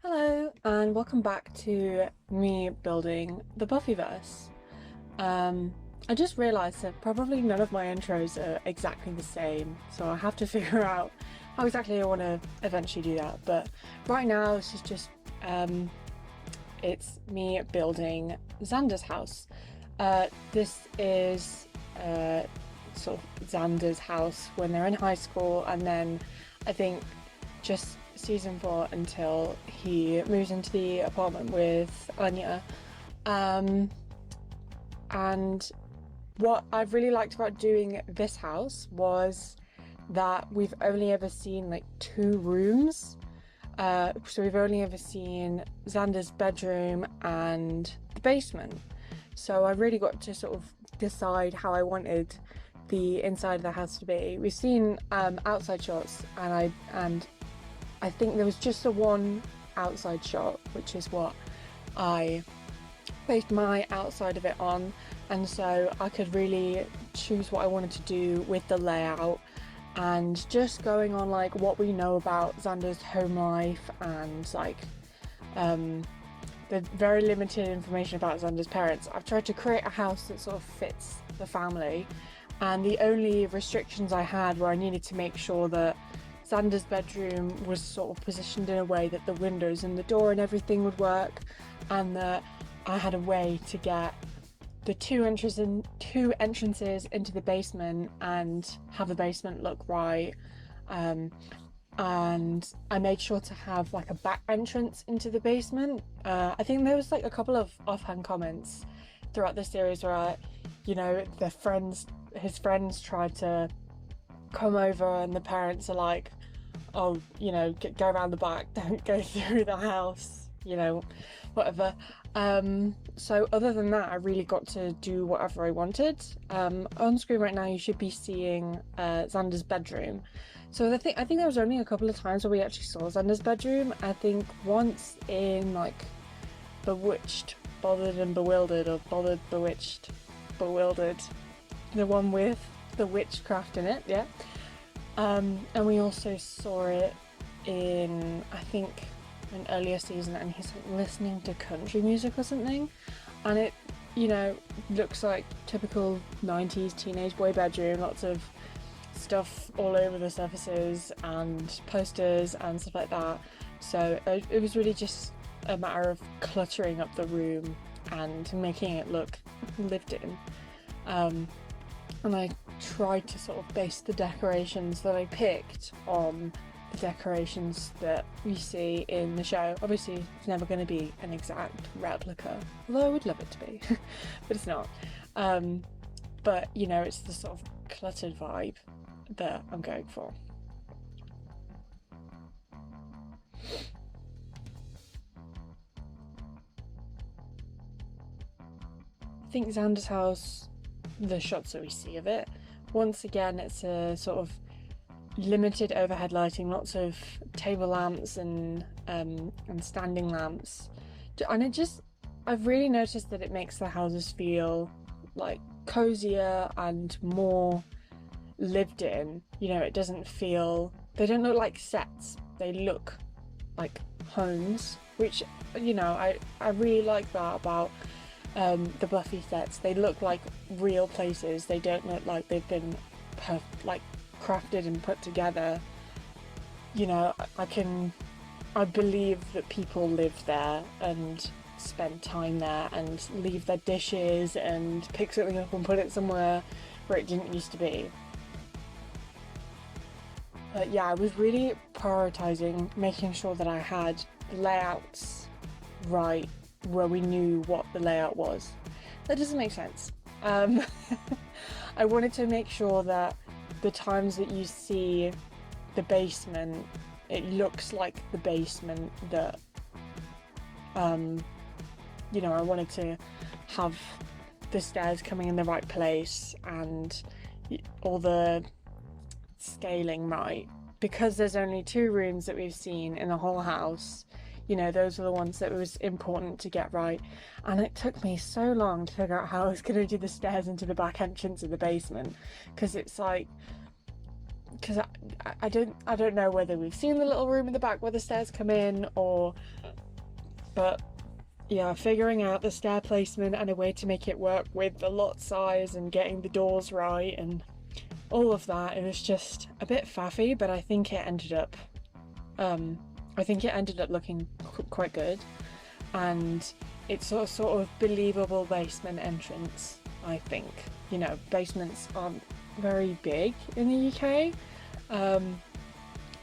Hello, and welcome back to me building the Buffyverse. I just realised that probably none of my intros are exactly the same, so I have to figure out how exactly I want to eventually do that. But right now, this is just it's me building Xander's house. This is sort of Xander's house when they're in high school, and then I think just season 4 until he moves into the apartment with Anya. And what I've really liked about doing this house was that we've only ever seen like 2 rooms. So we've only ever seen Xander's bedroom and the basement. So I really got to sort of decide how I wanted the inside of the house to be. We've seen outside shots, and I think there was just the one outside shot, which is what I based my outside of it on, and so I could really choose what I wanted to do with the layout, and just going on like what we know about Xander's home life and like the very limited information about Xander's parents. I've tried to create a house that sort of fits the family, and the only restrictions I had were I needed to make sure that Xander's bedroom was sort of positioned in a way that the windows and the door and everything would work, and that I had a way to get the two entrances into the basement and have the basement look right. And I made sure to have like a back entrance into the basement. I think there was like a couple of offhand comments throughout the series where, his friends tried to come over and the parents are like, oh, go around the back, don't go through the house, whatever. So other than that, I really got to do whatever I wanted. On screen right now, you should be seeing Xander's bedroom. So I think there was only a couple of times where we actually saw Xander's bedroom. I think once in like Bewitched, Bothered and Bewildered, or Bothered, Bewitched, Bewildered, the one with the witchcraft in it, yeah. And we also saw it in, I think, an earlier season, and he's like listening to country music or something, and it, looks like typical 90s teenage boy bedroom, lots of stuff all over the surfaces and posters and stuff like that. So it was really just a matter of cluttering up the room and making it look lived in. And I tried to sort of base the decorations that I picked on the decorations that we see in the show. Obviously, it's never going to be an exact replica, although I would love it to be, but it's not. But, it's the sort of cluttered vibe that I'm going for. I think Xander's house, the shots that we see of it, once again, it's a sort of limited overhead lighting, lots of table lamps and standing lamps, and I've really noticed that it makes the houses feel like cozier and more lived in. It doesn't feel, they don't look like sets, they look like homes, which I really like that about the Buffy sets. They look like real places. They don't look like they've been crafted and put together. I believe that people live there and spend time there and leave their dishes and pick something up and put it somewhere where it didn't used to be. But yeah, I was really prioritizing making sure that I had layouts right where we knew what the layout was. That doesn't make sense. I wanted to make sure that the times that you see the basement, it looks like the basement that, I wanted to have the stairs coming in the right place and all the scaling right. Because there's only 2 rooms that we've seen in the whole house, those are the ones that was important to get right. And it took me so long to figure out how I was going to do the stairs into the back entrance of the basement, because it's like because I don't know whether we've seen the little room in the back where the stairs come in, or, but yeah, figuring out the stair placement and a way to make it work with the lot size and getting the doors right and all of that, it was just a bit faffy, but I think it ended up looking quite good, and it's sort of believable basement entrance. I think, you know, basements aren't very big in the UK,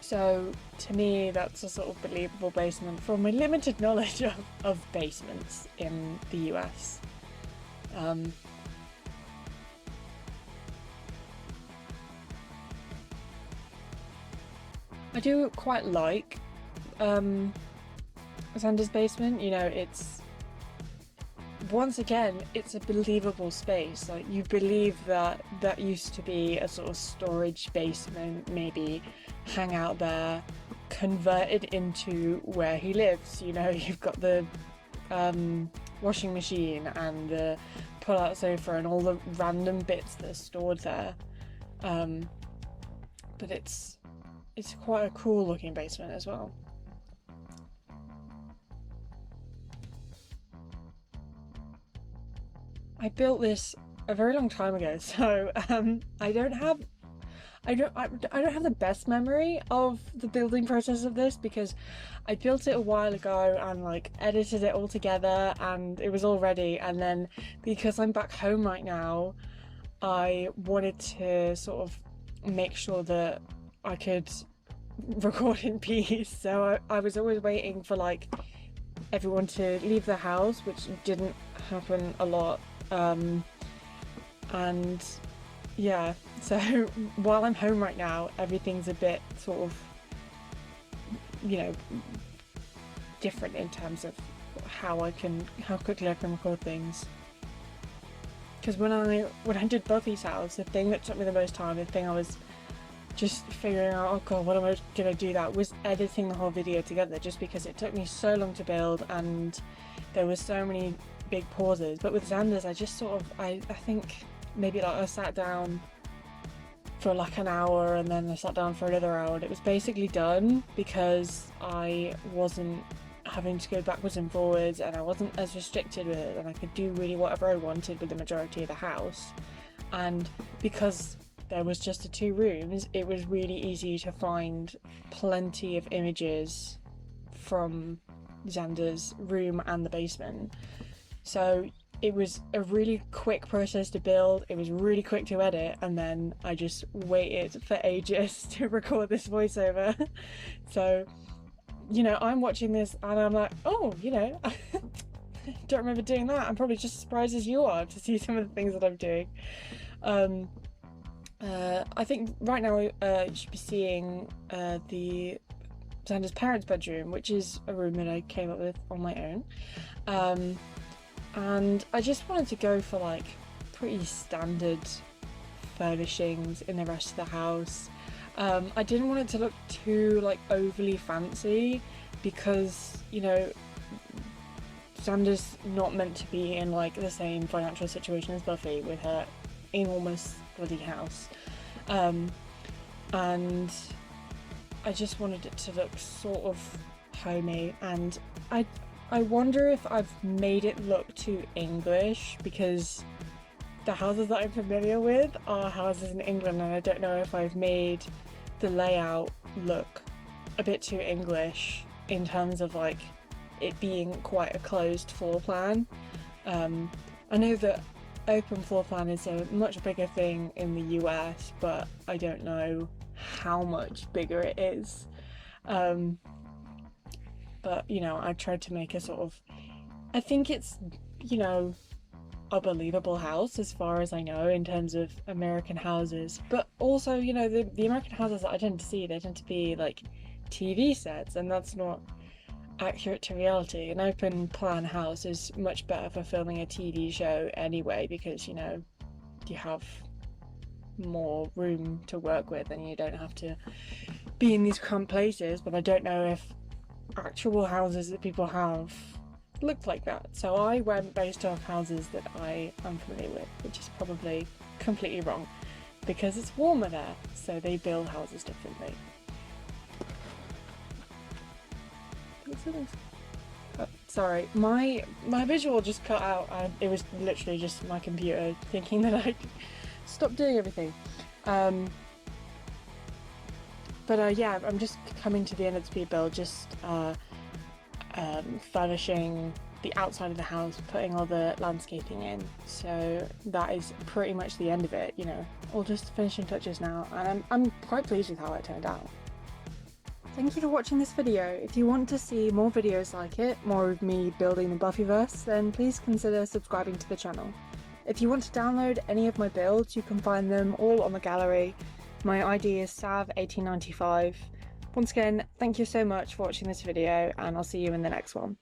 so to me that's a sort of believable basement from my limited knowledge of basements in the US. I do quite like Xander's basement. You know, it's, once again, it's a believable space. Like, you believe that that used to be a sort of storage basement, maybe hang out there, converted into where he lives. You know, you've got the washing machine and the pull-out sofa and all the random bits that are stored there. But it's quite a cool looking basement as well. I built this a very long time ago, so I don't have the best memory of the building process of this, because I built it a while ago and like edited it all together and it was all ready, and then because I'm back home right now, I wanted to sort of make sure that I could record in peace, so I was always waiting for like everyone to leave the house, which didn't happen a lot. And yeah, so while I'm home right now, everything's a bit sort of, you know, different in terms of how quickly I can record things. Because when I did Buffy's house, the thing that took me the most time, the thing I was just figuring out, oh god, what am I gonna do, that was editing the whole video together, just because it took me so long to build and there were so many big pauses. But with Xander's, I just sort of, I think maybe like I sat down for like an hour and then I sat down for another hour and it was basically done, because I wasn't having to go backwards and forwards and I wasn't as restricted with it, and I could do really whatever I wanted with the majority of the house. And because there was just the 2 rooms, it was really easy to find plenty of images from Xander's room and the basement. So it was a really quick process to build, it was really quick to edit, and then I just waited for ages to record this voiceover. So, you know, I'm watching this and I'm like, oh, you know, I don't remember doing that. I'm probably just as surprised as you are to see some of the things that I'm doing. I think right now you should be seeing the Xander's parents' bedroom, which is a room that I came up with on my own. And I just wanted to go for like pretty standard furnishings in the rest of the house. I didn't want it to look too like overly fancy, because, you know, Xander's not meant to be in like the same financial situation as Buffy with her enormous bloody house. And I just wanted it to look sort of homey, and I wonder if I've made it look too English, because the houses that I'm familiar with are houses in England, and I don't know if I've made the layout look a bit too English in terms of like it being quite a closed floor plan. I know that open floor plan is a much bigger thing in the US, but I don't know how much bigger it is. But, you know, I tried to make a sort of, I think it's, you know, a believable house as far as I know in terms of American houses. But also, you know, the American houses that I tend to see, they tend to be like TV sets, and that's not accurate to reality. An open plan house is much better for filming a TV show anyway, because, you know, you have more room to work with and you don't have to be in these cramped places. But I don't know if actual houses that people have look like that, so I went based off houses that I am familiar with, which is probably completely wrong. because it's warmer there, so they build houses differently. Sorry, my visual just cut out, and it was literally just my computer thinking that I stopped doing everything. Yeah, I'm just coming to the end of the speed build, just furnishing the outside of the house, putting all the landscaping in. So that is pretty much the end of it, you know, all just finishing touches now, and I'm quite pleased with how it turned out. Thank you for watching this video. If you want to see more videos like it, more of me building the Buffyverse, then please consider subscribing to the channel. If you want to download any of my builds, you can find them all on the gallery. My ID is Sav1895. Once again, thank you so much for watching this video, and I'll see you in the next one.